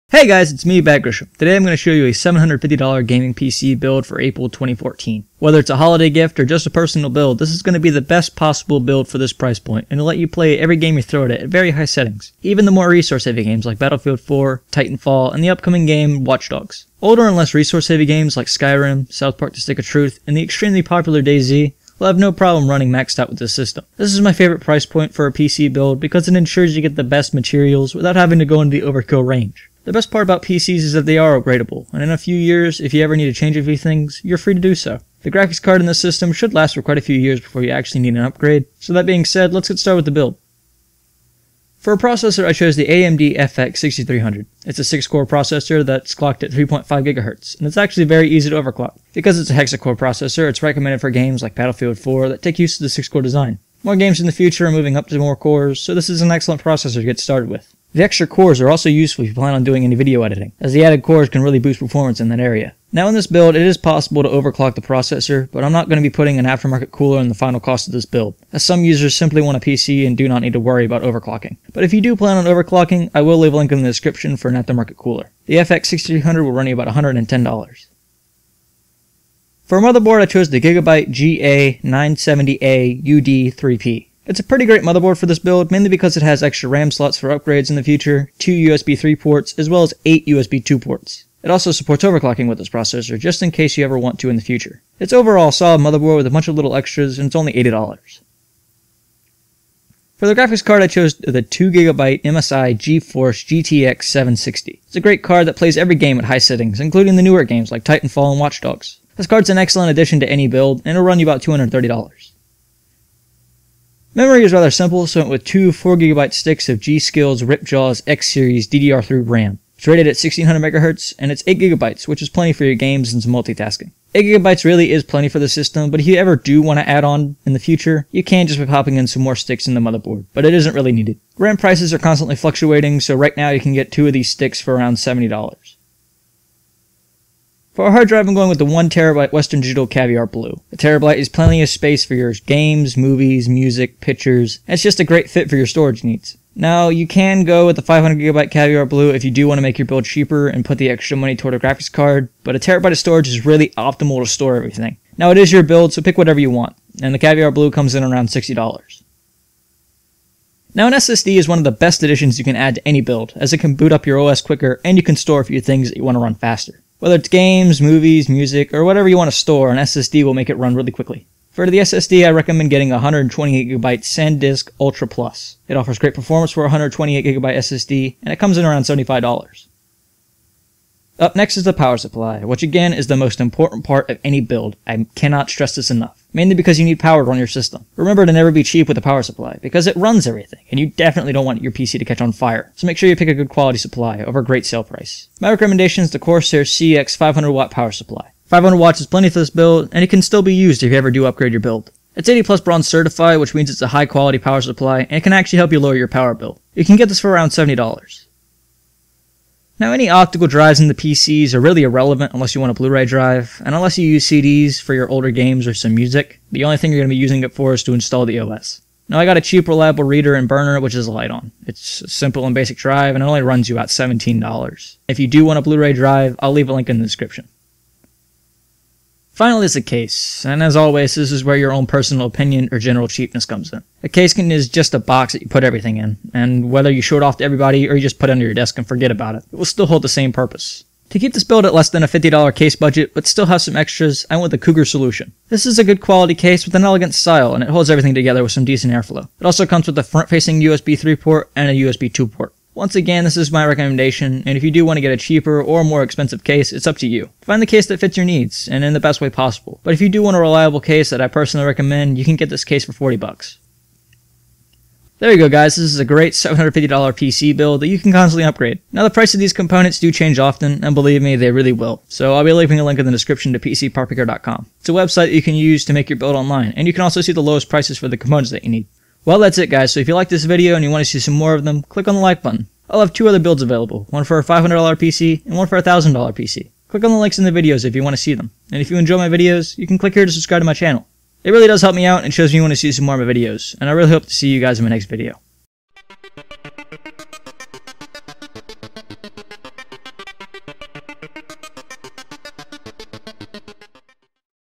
Hey guys, it's me, Bagrisham. Today I'm going to show you a $750 gaming PC build for April 2014. Whether it's a holiday gift or just a personal build, this is going to be the best possible build for this price point, and it'll let you play every game you throw at it at very high settings, even the more resource-heavy games like Battlefield 4, Titanfall, and the upcoming game Watch Dogs. Older and less resource-heavy games like Skyrim, South Park: The Stick of Truth, and the extremely popular DayZ will have no problem running maxed out with this system. This is my favorite price point for a PC build because it ensures you get the best materials without having to go into the overkill range. The best part about PCs is that they are upgradable, and in a few years, if you ever need to change a few things, you're free to do so. The graphics card in this system should last for quite a few years before you actually need an upgrade, so that being said, let's get started with the build. For a processor, I chose the AMD FX 6300. It's a 6-core processor that's clocked at 3.5 GHz, and it's actually very easy to overclock. Because it's a hexa-core processor, it's recommended for games like Battlefield 4 that take use of the 6-core design. More games in the future are moving up to more cores, so this is an excellent processor to get started with. The extra cores are also useful if you plan on doing any video editing, as the added cores can really boost performance in that area. Now in this build, it is possible to overclock the processor, but I'm not going to be putting an aftermarket cooler in the final cost of this build, as some users simply want a PC and do not need to worry about overclocking. But if you do plan on overclocking, I will leave a link in the description for an aftermarket cooler. The FX 6300 will run you about $110. For a motherboard, I chose the Gigabyte GA-970A-UD3P. It's a pretty great motherboard for this build, mainly because it has extra RAM slots for upgrades in the future, 2 USB 3 ports, as well as 8 USB 2 ports. It also supports overclocking with this processor, just in case you ever want to in the future. It's overall a solid motherboard with a bunch of little extras, and it's only $80. For the graphics card, I chose the 2GB MSI GeForce GTX 760. It's a great card that plays every game at high settings, including the newer games like Titanfall and Watch Dogs. This card's an excellent addition to any build, and it'll run you about $230. Memory is rather simple, so I went with two 4GB sticks of G.Skill's Ripjaws X Series DDR3 RAM. It's rated at 1600 MHz, and it's 8GB, which is plenty for your games and some multitasking. 8GB really is plenty for the system, but if you ever do want to add on in the future, you can just by popping in some more sticks in the motherboard, but it isn't really needed. RAM prices are constantly fluctuating, so right now you can get 2 of these sticks for around $70. For a hard drive, I'm going with the 1TB Western Digital Caviar Blue. A terabyte is plenty of space for your games, movies, music, pictures, and it's just a great fit for your storage needs. Now, you can go with the 500GB Caviar Blue if you do want to make your build cheaper and put the extra money toward a graphics card, but a terabyte of storage is really optimal to store everything. Now, it is your build, so pick whatever you want, and the Caviar Blue comes in around $60. Now, an SSD is one of the best additions you can add to any build, as it can boot up your OS quicker and you can store a few things that you want to run faster. Whether it's games, movies, music, or whatever you want to store, an SSD will make it run really quickly. For the SSD, I recommend getting a 128GB SanDisk Ultra Plus. It offers great performance for a 128GB SSD, and it comes in around $75. Up next is the power supply, which again is the most important part of any build. I cannot stress this enough. Mainly because you need power to run your system. Remember to never be cheap with a power supply, because it runs everything, and you definitely don't want your PC to catch on fire, so make sure you pick a good quality supply over a great sale price. My recommendation is the Corsair CX 500W power supply. 500 watts is plenty for this build, and it can still be used if you ever do upgrade your build. It's 80+ bronze certified, which means it's a high quality power supply, and it can actually help you lower your power bill. You can get this for around $70. Now, any optical drives in the PCs are really irrelevant unless you want a Blu-ray drive, and unless you use CDs for your older games or some music, the only thing you're going to be using it for is to install the OS. Now, I got a cheap, reliable reader and burner, which is a Lite-On. It's a simple and basic drive, and it only runs you about $17. If you do want a Blu-ray drive, I'll leave a link in the description. Finally, is the case, and as always, this is where your own personal opinion or general cheapness comes in. A case is just a box that you put everything in, and whether you show it off to everybody or you just put it under your desk and forget about it, it will still hold the same purpose. To keep this build at less than a $50 case budget, but still have some extras, I went with the Cougar Solution. This is a good quality case with an elegant style, and it holds everything together with some decent airflow. It also comes with a front-facing USB 3 port and a USB 2 port. Once again, this is my recommendation, and if you do want to get a cheaper or more expensive case, it's up to you. Find the case that fits your needs, and in the best way possible. But if you do want a reliable case that I personally recommend, you can get this case for $40. There you go guys, this is a great $750 PC build that you can constantly upgrade. Now the price of these components do change often, and believe me, they really will. So I'll be leaving a link in the description to PCPartPicker.com. It's a website that you can use to make your build online, and you can also see the lowest prices for the components that you need. Well, that's it guys, so if you like this video and you want to see some more of them, click on the like button. I'll have 2 other builds available, one for a $500 PC and one for a $1,000 PC. Click on the links in the videos if you want to see them. And if you enjoy my videos, you can click here to subscribe to my channel. It really does help me out and shows me you want to see some more of my videos, and I really hope to see you guys in my next video.